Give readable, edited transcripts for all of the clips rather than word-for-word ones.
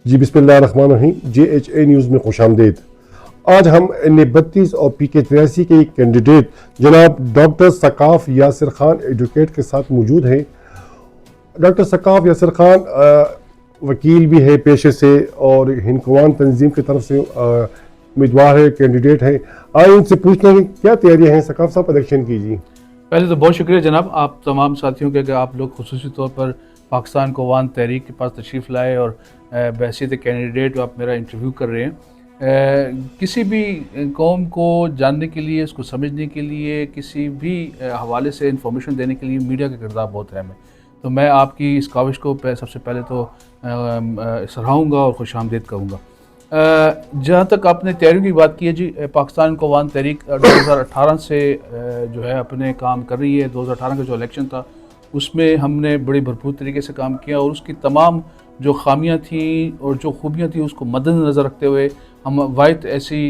جی بسم اللہ الرحمن الرحیم، JHA نیوز میں خوش آمدید۔ آج ہم NA32 اور PK83 کے کینڈیڈیٹ جناب ڈاکٹر ثقاف یاسر خان ایڈوکیٹ کے ساتھ موجود ہیں۔ ڈاکٹر ثقاف یاسر خان وکیل بھی ہے پیشے سے اور ہندکوان تنظیم کی طرف سے امیدوار ہے، کینڈیڈیٹ ہیں۔ آئے ان سے پوچھتے ہیں کیا تیاریاں ہیں ثقاف صاحب الیکشن کی۔ جی پہلے تو بہت شکریہ جناب آپ تمام ساتھیوں کے کہ آپ لوگ خصوصی طور پر پاکستان کوان تحریک کے پاس تشریف لائے اور بحیثیت کینڈیڈیٹ آپ میرا انٹرویو کر رہے ہیں۔ کسی بھی قوم کو جاننے کے لیے، اس کو سمجھنے کے لیے، کسی بھی حوالے سے انفارمیشن دینے کے لیے میڈیا کا کردار بہت اہم ہے۔ تو میں آپ کی اس کاوش کو سب سے پہلے تو سراہوں گا اور خوش آمدید کہوں گا۔ جہاں تک آپ نے تیاریوں کی بات کی ہے، جی پاکستان کوان تحریک 2018 سے جو ہے اپنے کام کر رہی ہے۔ 2018 کا جو الیکشن تھا اس میں ہم نے بڑی بھرپور طریقے سے کام کیا اور اس کی تمام جو خامیاں تھیں اور جو خوبیاں تھیں اس کو مد نظر رکھتے ہوئے ہم واحد ایسی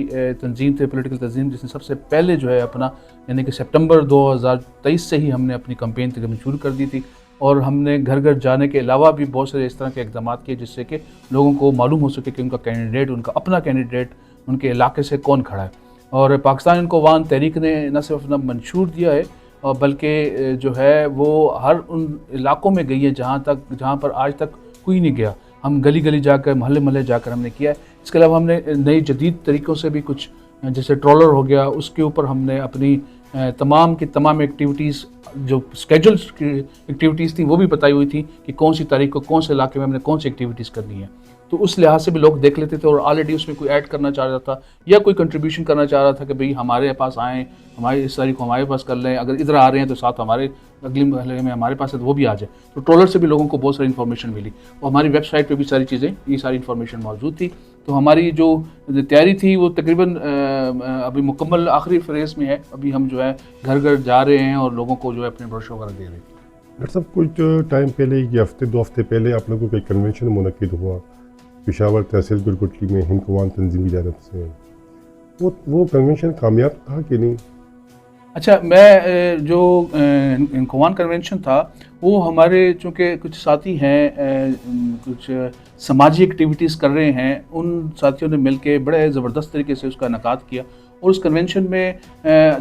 تنظیم تھے، پولیٹیکل تنظیم، جس نے سب سے پہلے جو ہے اپنا یعنی کہ سپٹمبر 2023 سے ہی ہم نے اپنی کمپین تقریباً شروع کر دی تھی اور ہم نے گھر گھر جانے کے علاوہ بھی بہت سارے اس طرح کے اقدامات کیے جس سے کہ لوگوں کو معلوم ہو سکے کہ ان کا کینڈیڈیٹ، ان کا اپنا کینڈیڈیٹ ان کے علاقے سے کون کھڑا ہے۔ اور پاکستان کوان تحریک نے نہ صرف اپنا منشور دیا ہے بلکہ جو ہے وہ ہر ان علاقوں میں گئی ہے جہاں پر آج تک کوئی نہیں گیا۔ ہم گلی گلی جا کر، محلے محلے جا کر ہم نے کیا ہے۔ اس کے علاوہ ہم نے نئی جدید طریقوں سے بھی کچھ، جیسے ٹرولر ہو گیا، اس کے اوپر ہم نے اپنی تمام کی تمام ایکٹیویٹیز جو اسکیجول ایکٹیویٹیز تھیں وہ بھی بتائی ہوئی تھی کہ کون سی تاریخ کو کون سے علاقے میں ہم نے کون سی ایکٹیویٹیز کرنی ہے۔ تو اس لحاظ سے بھی لوگ دیکھ لیتے تھے اور آلریڈی اس میں کوئی ایڈ کرنا چاہ رہا تھا یا کوئی کنٹریبیوشن کرنا چاہ رہا تھا کہ بھئی ہمارے پاس آئیں، ہماری اس تاریخ کو ہمارے پاس کر لیں، اگر ادھر آ رہے ہیں تو ساتھ ہمارے اگلی محلے میں ہمارے پاس ہے تو وہ بھی آ جائے۔ تو ٹرولر سے بھی لوگوں کو بہت ساری انفارمیشن ملی اور ہماری ویب سائٹ پہ بھی ساری چیزیں، یہ ساری انفارمیشن موجود تھی۔ تو ہماری جو تیاری تھی وہ تقریباً ابھی مکمل آخری فیز میں ہے۔ ابھی ہم جو ہے گھر گھر جا رہے ہیں اور لوگوں کو جو ہے اپنے بروشر وغیرہ دے رہے ہیں۔ ڈاکٹر صاحب کچھ ٹائم پہلے یہ ہفتے دو ہفتے پہلے آپ لوگوں کا ایک کنونشن منعقد ہوا پشاور تحصیل گلگٹی میں ہندکوان تنظیم کی جانب سے، وہ کنونشن کامیاب تھا کہ نہیں؟ اچھا، میں جو ہندکوان کنونشن تھا وہ ہمارے چونکہ کچھ ساتھی ہیں کچھ سماجی ایکٹیویٹیز کر رہے ہیں، ان ساتھیوں نے مل کے بڑے زبردست طریقے سے اس کا انعقاد کیا اور اس کنونشن میں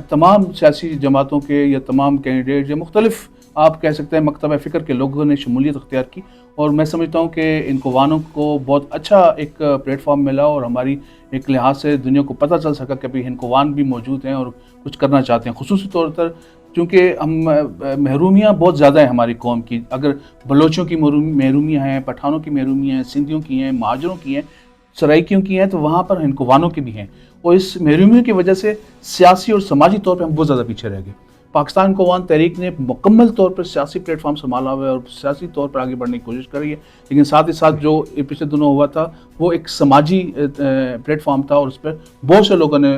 تمام سیاسی جماعتوں کے یا تمام کینڈیڈیٹ یا مختلف آپ کہہ سکتے ہیں مکتبہ فکر کے لوگوں نے شمولیت اختیار کی اور میں سمجھتا ہوں کہ ہندکوانوں کو بہت اچھا ایک پلیٹ فارم ملا اور ہماری ایک لحاظ سے دنیا کو پتہ چل سکا کہ ہندکوان بھی موجود ہیں اور کچھ کرنا چاہتے ہیں، خصوصی طور پر چونکہ ہم محرومیاں بہت زیادہ ہیں ہماری قوم کی۔ اگر بلوچوں کی محرومیاں ہیں، پٹھانوں کی محرومیاں ہیں، سندھیوں کی ہیں، مہاجروں کی ہیں، سرائکیوں کی ہیں، تو وہاں پر ہندکوانوں کی بھی ہیں اور اس محرومیوں کی وجہ سے سیاسی اور سماجی طور پہ ہم بہت زیادہ پیچھے رہ گئے۔ پاکستان کوان تحریک نے مکمل طور پر سیاسی پلیٹ فارم سنبھالا ہوا ہے اور سیاسی طور پر آگے بڑھنے کی کوشش کر رہی ہے، لیکن ساتھ ہی ساتھ جو پچھلے دنوں ہوا تھا وہ ایک سماجی پلیٹ فارم تھا اور اس پر بہت سے لوگوں نے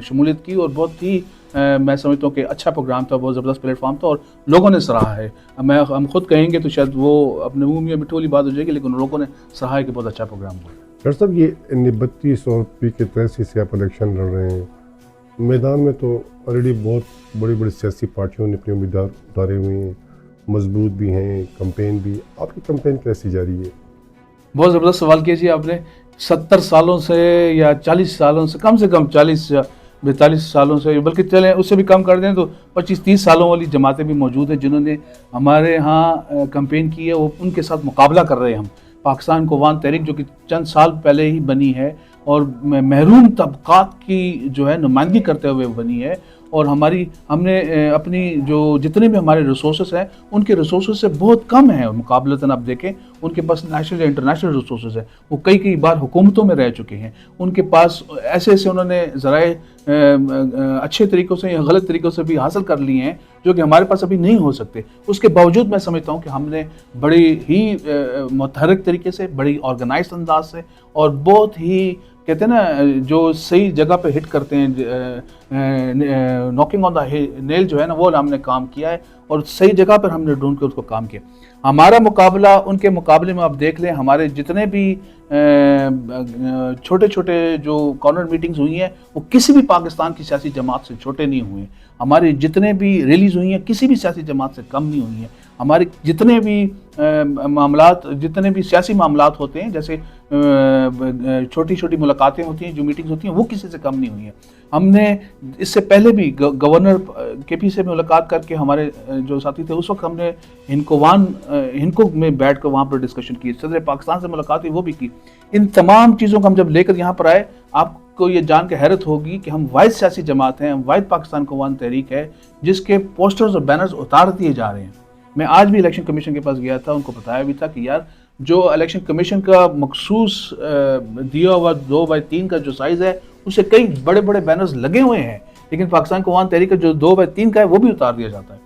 شمولیت کی اور بہت ہی میں سمجھتا ہوں کہ اچھا پروگرام تھا، بہت زبردست پلیٹ فارم تھا اور لوگوں نے سراہا ہے۔ ہم خود کہیں گے تو شاید وہ اپنے منہ میں مٹھی والی بات ہو جائے گی، لیکن لوگوں نے سراہا ہے کہ بہت اچھا پروگرام ہوا۔ ڈاکٹر صاحب یہ NA32 اور PK83 سے آپ الیکشن لڑ رہے ہیں، میدان میں تو آلریڈی بہت بڑی بڑی سیاسی پارٹیوں نے اپنے امیدوار اتارے ہوئے ہیں، مضبوط بھی ہیں، کمپین بھی۔ آپ کی کمپین کیسی جاری ہے؟ بہت زبردست سوال کیا جی آپ نے۔ 70 سالوں سے یا 40 سالوں سے کم 40 یا 42 سالوں سے، بلکہ چلیں اس سے بھی کم کر دیں تو 25-30 سالوں والی جماعتیں بھی موجود ہیں جنہوں نے ہمارے ہاں کمپین کی ہے، وہ ان کے ساتھ مقابلہ کر رہے ہیں ہم۔ پاکستان کوان تحریک جو کہ چند سال پہلے ہی بنی ہے اور محروم طبقات کی جو ہے نمائندگی کرتے ہوئے بنی ہے اور ہم نے اپنی جو جتنے بھی ہمارے ریسورسز ہیں ان کے ریسورسز سے بہت کم ہیں مقابلتاً۔ آپ دیکھیں ان کے پاس نیشنل یا انٹرنیشنل ریسورسز ہیں، وہ کئی بار حکومتوں میں رہ چکے ہیں، ان کے پاس ایسے انہوں نے ذرائع اچھے طریقوں سے یا غلط طریقوں سے بھی حاصل کر لیے ہیں جو کہ ہمارے پاس ابھی نہیں ہو سکتے۔ اس کے باوجود میں سمجھتا ہوں کہ ہم نے بڑی ہی متحرک طریقے سے، بڑی آرگنائزڈ انداز سے اور بہت ہی کہتے ہیں نا جو صحیح جگہ پہ ہٹ کرتے ہیں، ناکنگ آن دا نیل جو ہے نا، وہ ہم نے کام کیا ہے اور صحیح جگہ پر ہم نے ڈھونڈ کے اس کو کام کیا۔ ہمارا مقابلہ ان کے مقابلے میں آپ دیکھ لیں، ہمارے جتنے بھی چھوٹے چھوٹے جو کارنر میٹنگز ہوئی ہیں وہ کسی بھی پاکستان کی سیاسی جماعت سے چھوٹے نہیں ہوئے ہیں۔ ہماری جتنے بھی ریلیز ہوئی ہیں کسی بھی سیاسی جماعت سے کم نہیں ہوئی ہیں۔ ہمارے جتنے بھی معاملات، جتنے بھی سیاسی معاملات ہوتے ہیں، جیسے چھوٹی چھوٹی ملاقاتیں ہوتی ہیں، جو میٹنگز ہوتی ہیں، وہ کسی سے کم نہیں ہوئی ہیں. ہم نے اس سے پہلے بھی گورنر کے پی سے ملاقات کر کے، ہمارے جو ساتھی تھے اس وقت ہم نے ہنکو میں بیٹھ کر وہاں پر ڈسکشن کی، صدر پاکستان سے ملاقات ہوئی وہ بھی کی. ان تمام چیزوں کو ہم جب لے کر یہاں پر آئے، آپ کو یہ جان کے حیرت ہوگی کہ ہم واحد سیاسی جماعت ہیں، ہم واحد پاکستان قوام تحریک ہے جس کے پوسٹرز اور بینرز اتار دیے جا رہے ہیں. میں آج بھی الیکشن کمیشن کے پاس گیا تھا، ان کو بتایا بھی تھا کہ یار جو الیکشن کمیشن کا مخصوص دیا ہوا 2x3 کا جو سائز ہے، اس سے کئی بڑے بڑے بینرز لگے ہوئے ہیں، لیکن پاکستان قوام تحریک کا جو 2x3 کا ہے وہ بھی اتار دیا جاتا ہے.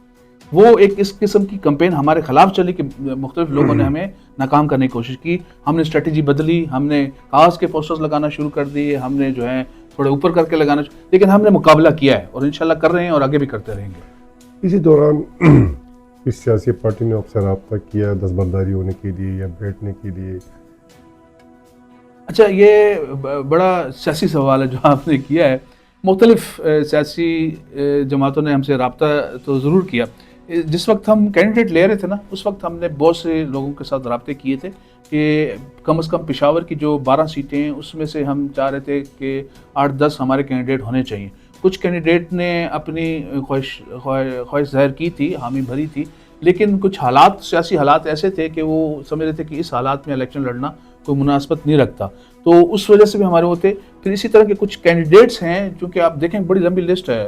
وہ ایک اس قسم کی کمپین ہمارے خلاف چلی کہ مختلف لوگوں نے ہمیں ناکام کرنے کی کوشش کی. ہم نے اسٹریٹجی بدلی، ہم نے کاغذ کے پوسٹرز لگانا شروع کر دیے، ہم نے جو ہے تھوڑے اوپر کر کے لگانا لیکن ہم نے مقابلہ کیا ہے اور انشاءاللہ کر رہے ہیں اور آگے بھی کرتے رہیں گے. اسی دوران اس سیاسی پارٹی نے آپ سے رابطہ کیا دستبرداری ہونے کے لیے یا بیٹھنے کے لیے؟ اچھا، یہ بڑا سیاسی سوال ہے جو آپ نے کیا ہے. مختلف سیاسی جماعتوں نے ہم سے رابطہ تو ضرور کیا. جس وقت ہم کینڈیڈیٹ لے رہے تھے نا، اس وقت ہم نے بہت سے لوگوں کے ساتھ رابطے کیے تھے کہ کم از کم پشاور کی جو 12 سیٹیں ہیں اس میں سے ہم چاہ رہے تھے کہ 8-10 ہمارے کینڈیڈیٹ ہونے چاہیے. کچھ کینڈیڈیٹ نے اپنی خواہش ظاہر کی تھی، حامی بھری تھی، لیکن کچھ حالات، سیاسی حالات ایسے تھے کہ وہ سمجھ رہے تھے کہ اس حالات میں الیکشن لڑنا کوئی مناسبت نہیں رکھتا، تو اس وجہ سے بھی ہمارے ہوتے. پھر اسی طرح کے کچھ کینڈیڈیٹس ہیں، چونکہ آپ دیکھیں بڑی لمبی لسٹ ہے،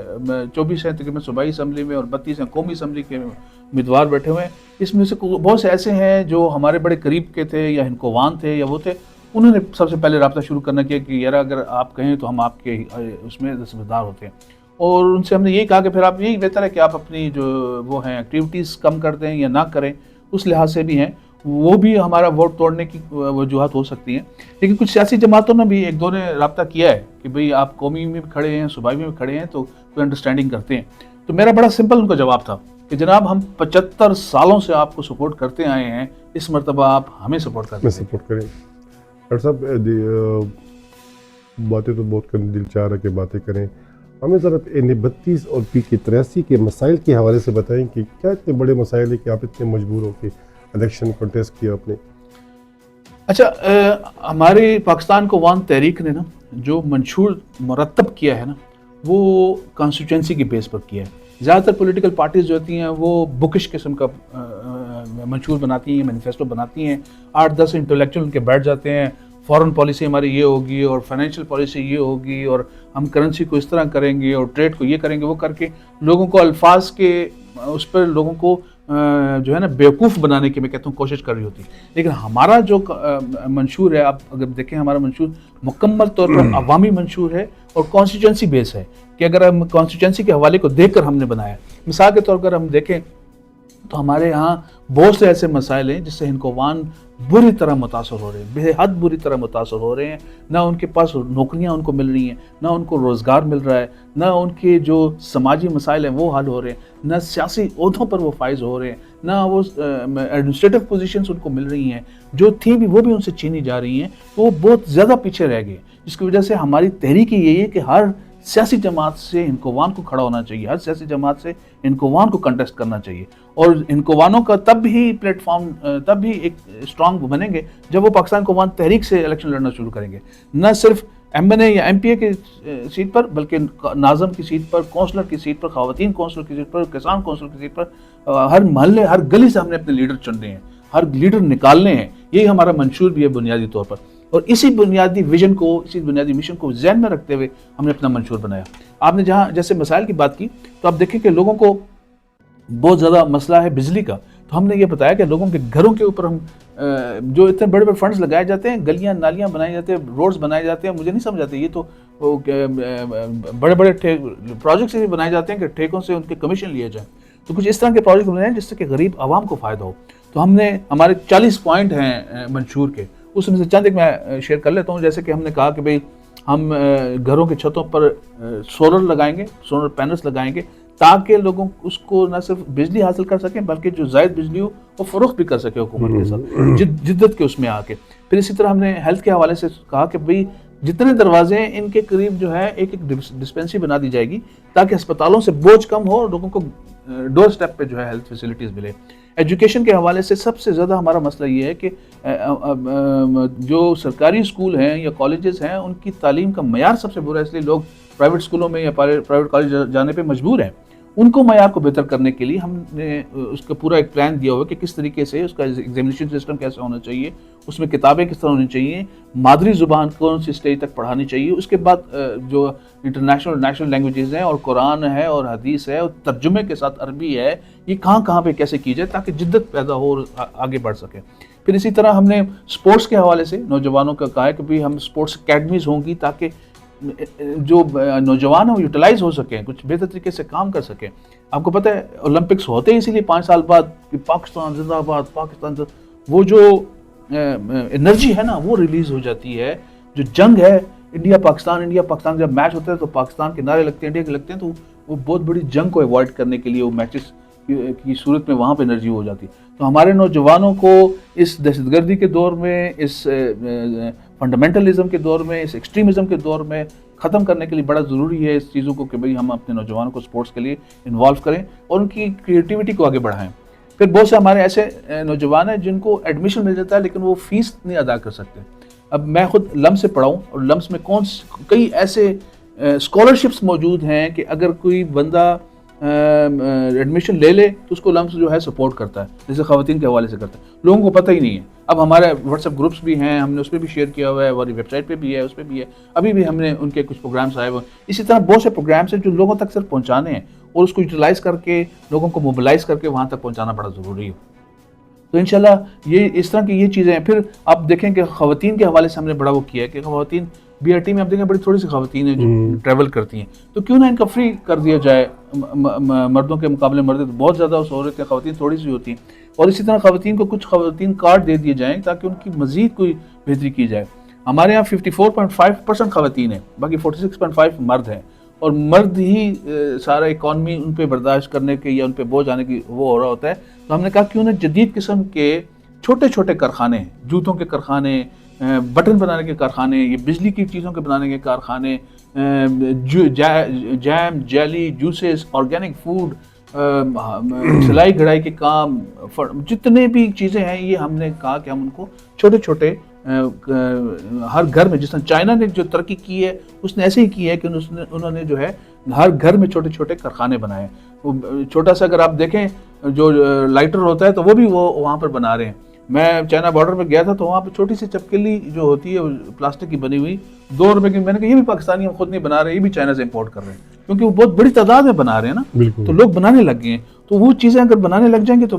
24 ہیں تقریباً صوبائی اسمبلی میں اور 32 ہیں قومی اسمبلی کے امیدوار بیٹھے ہوئے ہیں. اس میں سے بہت سے ایسے ہیں جو ہمارے بڑے قریب کے تھے یا ہنکووان تھے یا وہ تھے، انہوں نے سب سے پہلے رابطہ شروع کرنا کیا کہ یار اگر آپ کہیں تو ہم آپ کے اس میں دستبردار ہوتے ہیں. اور ان سے ہم نے یہی کہا کہ پھر آپ یہی بہتر ہے کہ آپ اپنی جو وہ ہیں ایکٹیویٹیز کم کر دیں یا نہ کریں. اس لحاظ سے بھی ہیں، وہ بھی ہمارا ووٹ توڑنے کی وجوہات ہو سکتی ہیں. لیکن کچھ سیاسی جماعتوں نے بھی ایک دو نے رابطہ کیا ہے کہ بھئی آپ قومی میں بھی کھڑے ہیں، صوبائی میں بھی کھڑے ہیں تو کوئی انڈرسٹینڈنگ کرتے ہیں. تو میرا بڑا سمپل ان کا جواب تھا کہ جناب ہم 75 سالوں سے آپ کو سپورٹ کرتے آئے ہیں، اس مرتبہ آپ ہمیں سپورٹ کریں. ڈاکٹر صاحب باتیں تو بہت کریں، دل چاہ رہا کہ باتیں کریں. ہمیں ذرا N32 اور PK83 کے مسائل کے حوالے سے بتائیں کہ کیا اتنے بڑے مسائل ہیں کہ آپ اتنے مجبور ہو کے الیکشن کنٹیسٹ کیا آپ نے؟ اچھا، ہمارے پاکستان قوام تحریک نے نا جو منشور مرتب کیا ہے نا، وہ کانسٹیٹوئنسی کے بیس پر کیا ہے. زیادہ تر پولیٹیکل پارٹیز جو ہوتی ہیں وہ بکش قسم کا منشور بناتی ہیں، مینیفیسٹو بناتی ہیں. 8-10 انٹلیکچوئل ان کے بیٹھ جاتے ہیں، فارن پالیسی ہماری یہ ہوگی اور فائنینشیل پالیسی یہ ہوگی اور ہم کرنسی کو اس طرح کریں گے اور ٹریڈ کو یہ کریں گے، وہ کر کے لوگوں کو الفاظ کے اس پر لوگوں کو جو ہے نا بیوقوف بنانے کی میں کہتا ہوں کوشش کر رہی ہوتی. لیکن ہمارا جو منشور ہے، آپ اگر دیکھیں ہمارا منشور مکمل طور پر عوامی منشور ہے اور کانسٹیٹوئنسی بیس ہے کہ اگر ہم کانسٹیٹوئنسی کے حوالے کو دیکھ کر ہم نے بنایا. مثال کے طور پر ہم دیکھیں تو ہمارے یہاں بہت سے ایسے مسائل ہیں جس سے ہنکووان بری طرح متاثر ہو رہے ہیں، بے حد بری طرح متاثر ہو رہے ہیں. نہ ان کے پاس نوکریاں ان کو مل رہی ہیں، نہ ان کو روزگار مل رہا ہے، نہ ان کے جو سماجی مسائل ہیں وہ حل ہو رہے ہیں، نہ سیاسی عہدوں پر وہ فائز ہو رہے ہیں، نہ وہ ایڈمنسٹریٹو پوزیشنز ان کو مل رہی ہیں، جو تھیں بھی وہ بھی ان سے چھینی جا رہی ہیں. تو وہ بہت زیادہ پیچھے رہ گئے، جس کی وجہ سے ہماری تحریک یہی ہے کہ ہر سیاسی جماعت سے ہنکووان کو کھڑا ہونا چاہیے، ہر سیاسی جماعت سے ہنکووان کو کنٹیسٹ کرنا چاہیے. اور ہنکووانوں کا تب ہی پلیٹ فارم، تب ہی ایک اسٹرانگ بنیں گے جب وہ پاکستان قوام تحریک سے الیکشن لڑنا شروع کریں گے. نہ صرف MNA یا MPA کی سیٹ پر، بلکہ ناظم کی سیٹ پر، کونسلر کی سیٹ پر، خواتین کونسلر کی سیٹ پر، کسان کونسلر کی سیٹ پر، ہر محلے ہر گلی سے ہم نے اپنے لیڈر چننے ہیں، ہر لیڈر نکالنے ہیں. یہی ہمارا منشور بھی ہے بنیادی طور پر، اور اسی بنیادی ویژن کو، اسی بنیادی مشن کو ذہن میں رکھتے ہوئے ہم نے اپنا منشور بنایا. آپ نے جہاں جیسے مسائل کی بات کی تو آپ دیکھیں کہ لوگوں کو بہت زیادہ مسئلہ ہے بجلی کا. تو ہم نے یہ بتایا کہ لوگوں کے گھروں کے اوپر ہم جو اتنے بڑے بڑے فنڈز لگائے جاتے ہیں، گلیاں نالیاں بنائی جاتے ہیں، روڈز بنائے جاتے ہیں، مجھے نہیں سمجھ آتے، یہ تو بڑے بڑے پروجیکٹس بھی بنائے جاتے ہیں کہ ٹھیکوں سے ان کے کمیشن لیے جائیں. تو کچھ اس طرح کے پروجیکٹ بنائے ہیں جس سے کہ غریب عوام کو فائدہ ہو. تو ہم نے ہمارے 40 پوائنٹ ہیں منشور کے، اس میں سے چند ایک میں شیئر کر لیتا ہوں. جیسے کہ ہم نے کہا کہ بھئی ہم گھروں کے چھتوں پر سولر لگائیں گے، سولر پینلز لگائیں گے تاکہ لوگوں اس کو نہ صرف بجلی حاصل کر سکیں بلکہ جو زائد بجلی ہو وہ فروخت بھی کر سکے حکومت کے ساتھ جدت کے اس میں آ کے. پھر اسی طرح ہم نے ہیلتھ کے حوالے سے کہا کہ بھئی جتنے دروازے ہیں ان کے قریب جو ہے ایک ایک ڈسپینسری بنا دی جائے گی تاکہ ہسپتالوں سے بوجھ کم ہو اور لوگوں کو ڈور سٹیپ پہ جو ہے ہیلتھ فیسلٹیز ملے. ایجوکیشن کے حوالے سے سب سے زیادہ ہمارا مسئلہ یہ ہے کہ جو سرکاری اسکول ہیں یا کالجز ہیں ان کی تعلیم کا معیار سب سے برا ہے, اس لیے لوگ پرائیویٹ اسکولوں میں یا پرائیویٹ کالج جانے پہ مجبور ہیں. ان کو معیار کو بہتر کرنے کے لیے ہم نے اس کا پورا ایک پلان دیا ہوا ہے کہ کس طریقے سے اس کا ایگزامینیشن سسٹم کیسے ہونا چاہیے, اس میں کتابیں کس طرح ہونی چاہیے, مادری زبان کون سی اسٹیج تک پڑھانی چاہیے, اس کے بعد جو انٹرنیشنل اور نیشنل لینگویجز ہیں اور قرآن ہے اور حدیث ہے اور ترجمے کے ساتھ عربی ہے, یہ کہاں پہ کیسے کی جائے تاکہ جدت پیدا ہو اور آگے بڑھ سکے. پھر اسی طرح ہم نے اسپورٹس کے حوالے سے نوجوانوں کا کہا ہے کہ بھی ہم اسپورٹس اکیڈمیز ہوں گی تاکہ جو نوجوان ہیں وہ یوٹیلائز ہو سکیں, کچھ بہتر طریقے سے کام کر سکیں. آپ کو پتہ ہے اولمپکس ہوتے ہیں اسی لیے 5 سال بعد کہ پاکستان زندہ آباد, پاکستان وہ جو انرجی ہے نا وہ ریلیز ہو جاتی ہے. جو جنگ ہے انڈیا پاکستان جب میچ ہوتا ہے تو پاکستان کے نعرے لگتے ہیں, انڈیا کے لگتے ہیں, تو وہ بہت بڑی جنگ کو ایوائڈ کرنے کے لیے وہ میچز کی صورت میں وہاں پہ انرجی ہو جاتی ہے. تو ہمارے نوجوانوں کو اس دہشت گردی کے دور میں, اس فنڈامنٹلزم کے دور میں, اس ایکسٹریمزم کے دور میں ختم کرنے کے لیے بڑا ضروری ہے اس چیزوں کو کہ بھئی ہم اپنے نوجوانوں کو سپورٹس کے لیے انوالو کریں اور ان کی کریٹیوٹی کو آگے بڑھائیں. پھر بہت سے ہمارے ایسے نوجوان ہیں جن کو ایڈمیشن مل جاتا ہے لیکن وہ فیس نہیں ادا کر سکتے. اب میں خود لمس سے پڑھا ہوں اور لمس میں کئی ایسے اسکالرشپس موجود ہیں کہ اگر کوئی بندہ ایڈمیشن لے لے تو اس کو لمس جو ہے سپورٹ کرتا ہے, جیسے خواتین کے حوالے سے کرتا ہے. لوگوں کو پتہ ہی نہیں ہے. اب ہمارے واٹس ایپ گروپس بھی ہیں, ہم نے اس پہ بھی شیئر کیا ہوا ہے, ہماری ویب سائٹ پہ بھی ہے, اس پہ بھی ہے. ابھی بھی ہم نے ان کے کچھ پروگرامس آئے ہوئے ہیں. اسی طرح بہت سے پروگرامس ہیں جو لوگوں تک صرف پہنچانے ہیں اور اس کو یوٹیلائز کر کے لوگوں کو موبلائز کر کے وہاں تک پہنچانا بڑا ضروری ہے. تو انشاءاللہ یہ اس طرح کی یہ چیزیں ہیں. پھر آپ دیکھیں کہ خواتین کے حوالے سے ہم نے بڑا وہ کیا ہے کہ خواتین بی آر ٹی میں آپ دیکھیں بڑی تھوڑی سی خواتین ہیں جو ٹریول کرتی ہیں, تو کیوں نہ ان کا فری کر دیا جائے. مردوں کے مقابلے مرد تو بہت زیادہ سہولت ہے, خواتین تھوڑی سی ہوتی ہیں. اور اسی طرح خواتین کو کچھ خواتین کارڈ دے دیے جائیں تاکہ ان کی مزید کوئی بہتری کی جائے. ہمارے یہاں 54.5% خواتین ہیں, باقی 46.5 مرد ہیں, اور مرد ہی سارا اکانومی ان پہ برداشت کرنے کے یا ان پہ بوجھ آنے کی وہ ہو رہا ہوتا ہے. تو ہم نے کہا کیوں نہ جدید قسم کے چھوٹے چھوٹے کارخانے, جوتوں کے کارخانے, بٹن بنانے کے کارخانے, یہ بجلی کی چیزوں کے بنانے کے کارخانے, جیم, جیلی, جوسز, آرگینک فوڈ, سلائی گھڑائی کے کام, جتنے بھی چیزیں ہیں یہ ہم نے کہا کہ ہم ان کو چھوٹے چھوٹے ہر گھر میں, جس طرح چائنا نے جو ترقی کی ہے اس نے ایسے ہی کی ہے کہ انہوں نے جو ہے ہر گھر میں چھوٹے چھوٹے کارخانے بنائے. چھوٹا سا اگر آپ دیکھیں جو لائٹر ہوتا ہے تو وہ بھی وہ وہاں پر بنا رہے ہیں. میں چائنا بارڈر پہ گیا تھا تو وہاں پہ چھوٹی سی چپکلی جو ہوتی ہے پلاسٹک کی بنی ہوئی 2 روپے کی, میں نے کہا یہ بھی پاکستانی ہم خود نہیں بنا رہے, یہ بھی چائنا سے امپورٹ کر رہے ہیں, کیونکہ وہ بہت بڑی تعداد میں بنا رہے ہیں نا, تو لوگ بنانے لگ گئے ہیں. تو وہ چیزیں اگر بنانے لگ جائیں گے تو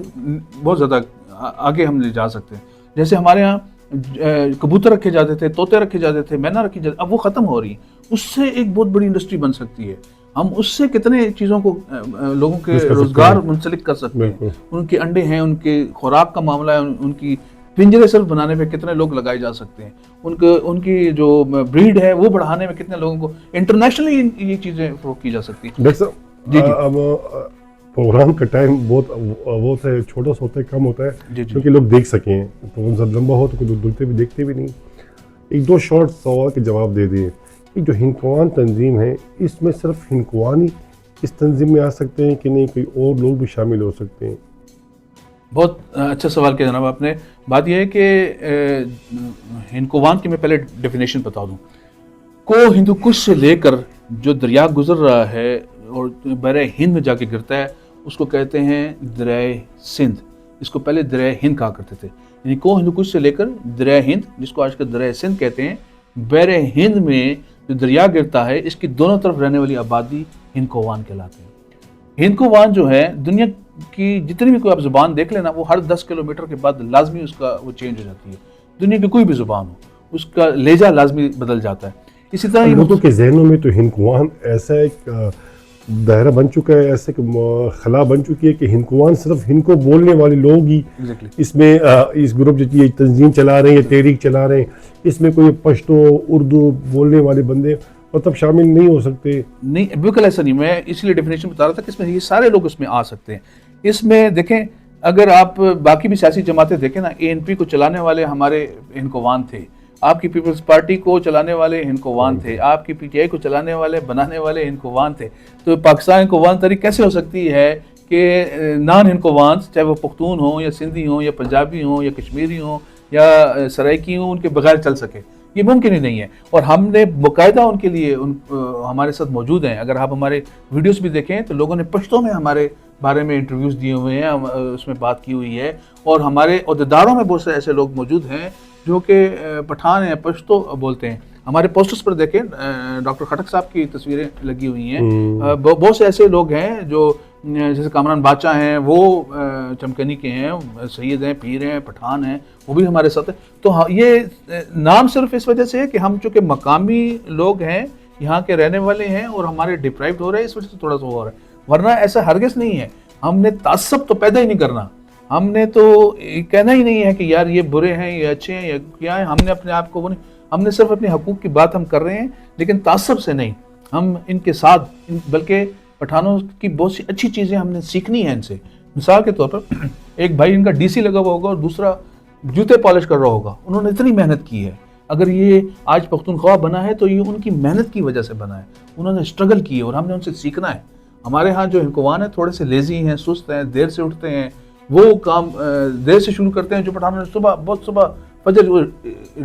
بہت زیادہ آگے ہم لے جا سکتے ہیں. جیسے ہمارے یہاں کبوتر رکھے جاتے تھے, طوطے رکھے جاتے تھے, مینا رکھی جاتی, اب وہ ختم ہو رہی ہے. اس سے ایک بہت بڑی انڈسٹری بن سکتی ہے. ہم اس سے کتنے چیزوں کو لوگوں کے روزگار منسلک کر سکتے ہیں. ان کے انڈے ہیں, ان کے خوراک کا معاملہ ہے, ان کی پنجرے صرف بنانے پہ کتنے لوگ لگائے جا سکتے ہیں, ان کی جو بریڈ ہے وہ بڑھانے میں کتنے لوگوں کو انٹرنیشنلی یہ چیزیں فروغ کی جا سکتی ہیں. ڈاکٹر صاحب اب پروگرام کا ٹائم بہت چھوٹا سا ہوتا ہے, کم ہوتا ہے, کیونکہ لوگ دیکھ سکیں. پروگرام جب لمبا ہو تو کوئی دلتے بھی دیکھتے بھی نہیں. 1-2 شارٹ سوال کے جواب دے دیے کہ جو ہندکوان تنظیم ہے اس میں صرف ہندکوان ہی اس تنظیم میں آ سکتے ہیں کہ نہیں کوئی اور لوگ بھی شامل ہو سکتے ہیں؟ بہت اچھا سوال کیا جناب آپ نے. بات یہ ہے کہ ہندکوان کی میں پہلے ڈیفینیشن بتا دوں. کو ہندو کش سے لے کر جو دریا گزر رہا ہے اور بحر ہند میں جا کے گرتا ہے اس کو کہتے ہیں دریائے سندھ. اس کو پہلے دریائے ہند کہا کرتے تھے. یعنی کو ہندو کش سے لے کر دریائے ہند, جس کو آج کل دریائے سندھ کہتے ہیں, بحر ہند میں جو دریا گرتا ہے اس کی دونوں طرف رہنے والی آبادی ہندکوان کہلاتے ہیں. ہندکوان جو ہے دنیا کی جتنی بھی کوئی آپ زبان دیکھ لینا وہ ہر 10 کلومیٹر کے بعد لازمی اس کا وہ چینج ہو جاتی ہے. دنیا کی کوئی بھی زبان ہو اس کا لہجہ لازمی بدل جاتا ہے. اسی طرح لوگوں کے ذہنوں میں تو ہندکوان ایسا ایک دائرہ بن چکا ہے, ایسے خلا بن چکی ہے کہ ہندکوان صرف ہند کو بولنے والے لوگ ہی اس میں اس گروپ جو یہ تنظیم چلا رہے ہیں, یہ تحریک چلا رہے ہیں, اس میں کوئی پشتو اردو بولنے والے بندے مطلب شامل نہیں ہو سکتے. نہیں بالکل ایسا نہیں. میں اس لیے ڈیفینیشن بتا رہا تھا کہ اس میں یہ سارے لوگ اس میں آ سکتے ہیں. اس میں دیکھیں اگر آپ باقی بھی سیاسی جماعتیں دیکھیں نا, ANP کو چلانے والے ہمارے ہندکوان تھے, آپ کی پیپلز پارٹی کو چلانے والے ہندکوان تھے, آپ کی PTI کو چلانے والے بنانے والے ہندکوان تھے. تو پاکستان ہندکوان تحریک کیسے ہو سکتی ہے کہ نان ہندکوانس چاہے وہ پختون ہوں یا سندھی ہوں یا پنجابی ہوں یا کشمیری ہوں یا سرائکی ہوں ان کے بغیر چل سکے، یہ ممکن ہی نہیں ہے. اور ہم نے باقاعدہ ان کے لیے ہمارے ساتھ موجود ہیں. اگر آپ ہمارے ویڈیوز بھی دیکھیں تو لوگوں نے پشتوں میں ہمارے بارے میں انٹرویوز دیے ہوئے ہیں، اس میں بات کی ہوئی ہے. اور ہمارے عہدیداروں میں بہت سے ایسے لوگ موجود ہیں جو کہ پٹھان ہیں، پشتو بولتے ہیں. ہمارے پوسٹرز پر دیکھیں ڈاکٹر خٹک صاحب کی تصویریں لگی ہوئی ہیں. بہت سے ایسے لوگ ہیں جو جیسے کامران باچا ہیں، وہ چمکنی کے ہیں، سید ہیں، پیر ہیں، پٹھان ہیں، وہ بھی ہمارے ساتھ ہیں. تو یہ نام صرف اس وجہ سے ہے کہ ہم چونکہ مقامی لوگ ہیں، یہاں کے رہنے والے ہیں اور ہمارے ڈپرائیوڈ ہو رہے ہیں، اس وجہ سے تھوڑا سا ہو رہا ہے. ورنہ ایسا ہرگز نہیں ہے. ہم نے تعصب تو پیدا ہی نہیں کرنا. ہم نے تو کہنا ہی نہیں ہے کہ یار یہ برے ہیں، یہ اچھے ہیں، یہ کیا ہیں. ہم نے اپنے آپ کو ہم نے صرف اپنے حقوق کی بات ہم کر رہے ہیں، لیکن تعصب سے نہیں. ہم ان کے ساتھ بلکہ پٹھانوں کی بہت سی اچھی چیزیں ہم نے سیکھنی ہیں ان سے. مثال کے طور پر ایک بھائی ان کا ڈی سی لگا ہوا ہوگا اور دوسرا جوتے پالش کر رہا ہوگا. انہوں نے اتنی محنت کی ہے. اگر یہ آج پختونخوا بنا ہے تو یہ ان کی محنت کی وجہ سے بنا ہے. انہوں نے اسٹرگل کی ہے اور ہم نے ان سے سیکھنا ہے. ہمارے ہاں جو ہندکوان ہیں تھوڑے سے لیزی ہیں، سست ہیں، دیر سے اٹھتے ہیں، وہ کام دیر سے شروع کرتے ہیں. جو پٹھانوں نے بہت صبح فجر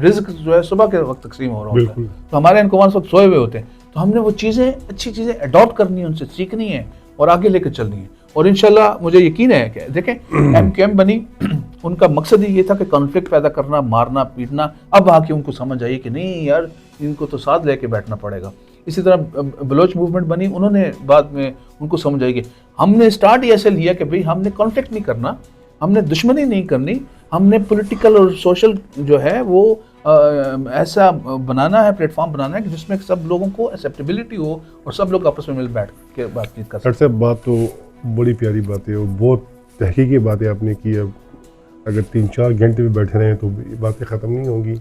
رزق جو ہے صبح کے وقت تقسیم ہو رہا ہوتا ہے، تو ہمارے ہندکوان اس وقت سوئے ہوئے ہوتے ہیں. تو ہم نے وہ چیزیں اچھی چیزیں اڈاپٹ کرنی ہے، ان سے سیکھنی ہے اور آگے لے کے چلنی ہے. اور انشاءاللہ مجھے یقین ہے کہ دیکھیں ایم کیو ایم بنی، ان کا مقصد ہی یہ تھا کہ کانفلکٹ پیدا کرنا، مارنا پیٹنا. اب آ کے ان کو سمجھ آئی کہ نہیں یار ان کو تو ساتھ لے کے بیٹھنا پڑے گا. اسی طرح بلوچ موومنٹ بنی، انہوں نے بعد میں ان کو سمجھ آئی کہ ہم نے اسٹارٹ ہی ایسے لیا کہ بھئی ہم نے کانفلکٹ نہیں کرنا، ہم نے دشمنی نہیں کرنی، ہم نے پولیٹیکل اور سوشل جو ہے وہ ایسا بنانا ہے، پلیٹ فارم بنانا ہے کہ جس میں سب لوگوں کو ایکسیپٹیبلٹی ہو اور سب لوگ آپس میں مل بیٹھ کے بات چیت کر سکیں. صاحب بات تو بڑی پیاری بات ہے اور بہت تحقیقی باتیں آپ نے کی. اب اگر 3-4 گھنٹے بھی بیٹھے رہیں تو یہ باتیں ختم نہیں ہوں گی.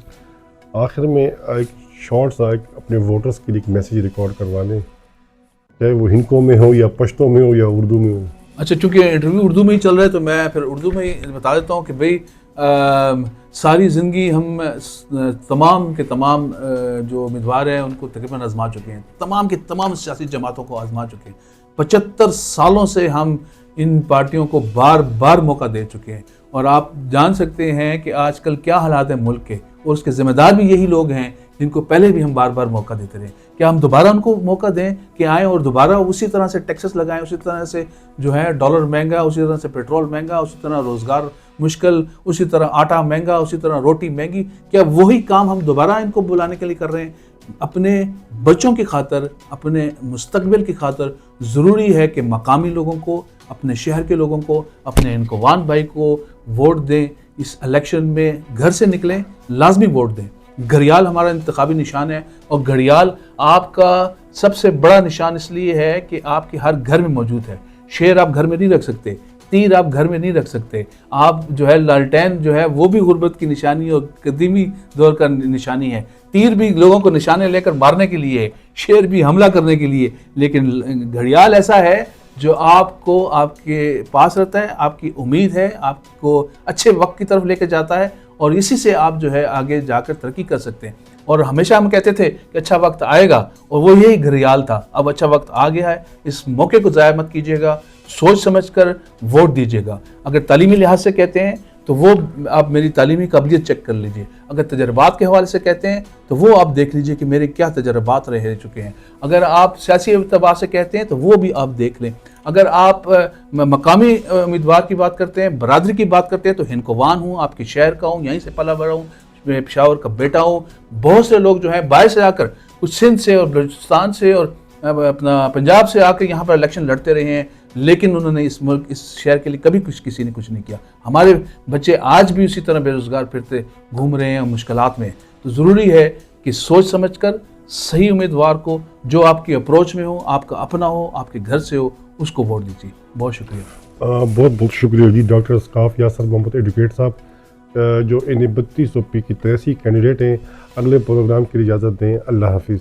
آخر میں ایک شارٹ سا اپنے ووٹرز کے لیے ایک میسیج ریکارڈ کروا لیں، چاہے وہ ہندکوں میں ہو یا پشتوں میں ہو یا اردو میں ہو. اچھا، چونکہ انٹرویو اردو میں ہی چل رہا ہے تو میں پھر اردو میں ہی بتا دیتا ہوں کہ بھئی ساری زندگی ہم تمام کے تمام جو امیدوار ہیں ان کو تقریباً آزما چکے ہیں، تمام کے تمام سیاسی جماعتوں کو آزما چکے ہیں. 75 سالوں سے ہم ان پارٹیوں کو بار بار موقع دے چکے ہیں. اور آپ جان سکتے ہیں کہ آج کل کیا حالات ہیں ملک کے، اور اس کے ذمہ دار بھی یہی لوگ ہیں جن کو پہلے بھی ہم بار بار موقع دیتے رہے. کیا ہم دوبارہ ان کو موقع دیں کہ آئیں اور دوبارہ اسی طرح سے ٹیکسز لگائیں، اسی طرح سے جو ہے ڈالر مہنگا، اسی طرح سے پیٹرول مہنگا، اسی طرح روزگار مشکل، اسی طرح آٹا مہنگا، اسی طرح روٹی مہنگی؟ کیا وہی کام ہم دوبارہ ان کو بلانے کے لیے کر رہے ہیں؟ اپنے بچوں کی خاطر، اپنے مستقبل کی خاطر ضروری ہے کہ مقامی لوگوں کو، اپنے شہر کے لوگوں کو، اپنے ہندکوان بھائی کو ووٹ دیں. اس الیکشن میں گھر سے نکلیں، لازمی ووٹ دیں. گھڑیال ہمارا انتخابی نشان ہے، اور گھڑیال آپ کا سب سے بڑا نشان اس لیے ہے کہ آپ کے ہر گھر میں موجود ہے. شیر آپ گھر میں نہیں رکھ سکتے، تیر آپ گھر میں نہیں رکھ سکتے. آپ جو ہے لالٹین جو ہے وہ بھی غربت کی نشانی اور قدیمی دور کا نشانی ہے. تیر بھی لوگوں کو نشانے لے کر مارنے کے لیے ہے، شیر بھی حملہ کرنے کے لیے. لیکن گھڑیال ایسا ہے جو آپ کو آپ کے پاس رہتا ہے، آپ کی امید ہے، آپ کو اچھے وقت کی طرف لے کے جاتا ہے، اور اسی سے آپ جو ہے آگے جا کر ترقی کر سکتے ہیں. اور ہمیشہ ہم کہتے تھے کہ اچھا وقت آئے گا، اور وہ یہی گھڑیال تھا. اب اچھا وقت آ گیا ہے، اس موقع کو ضائع مت کیجیے گا. سوچ سمجھ کر ووٹ دیجیے گا. اگر تعلیمی لحاظ سے کہتے ہیں تو وہ آپ میری تعلیمی قابلیت چیک کر لیجئے. اگر تجربات کے حوالے سے کہتے ہیں تو وہ آپ دیکھ لیجئے کہ میرے کیا تجربات رہ چکے ہیں. اگر آپ سیاسی اعتبار سے کہتے ہیں تو وہ بھی آپ دیکھ لیں. اگر آپ مقامی امیدوار کی بات کرتے ہیں، برادری کی بات کرتے ہیں، تو ہندکوان ہوں، آپ کے شہر کا ہوں، یہیں سے پلا بڑا ہوں، میں پشاور کا بیٹا ہوں. بہت سے لوگ جو ہیں باہر سے آ کر، کچھ سندھ سے اور بلوچستان سے اور اپنا پنجاب سے آ کے یہاں پر الیکشن لڑتے رہے ہیں، لیکن انہوں نے اس ملک، اس شہر کے لیے کبھی کسی نے کچھ نہیں کیا. ہمارے بچے آج بھی اسی طرح بے روزگار پھرتے گھوم رہے ہیں اور مشکلات میں. تو ضروری ہے کہ سوچ سمجھ کر صحیح امیدوار کو، جو آپ کی اپروچ میں ہو، آپ کا اپنا ہو، آپ کے گھر سے ہو، اس کو ووٹ دیجیے. بہت شکریہ. بہت بہت شکریہ جی ڈاکٹر ثقاف یاسر محمد ایڈوکیٹ صاحب، جو ان 32 پی کی 83 کینڈیڈیٹ ہیں. اگلے پروگرام کے لیے اجازت دیں. اللہ حافظ.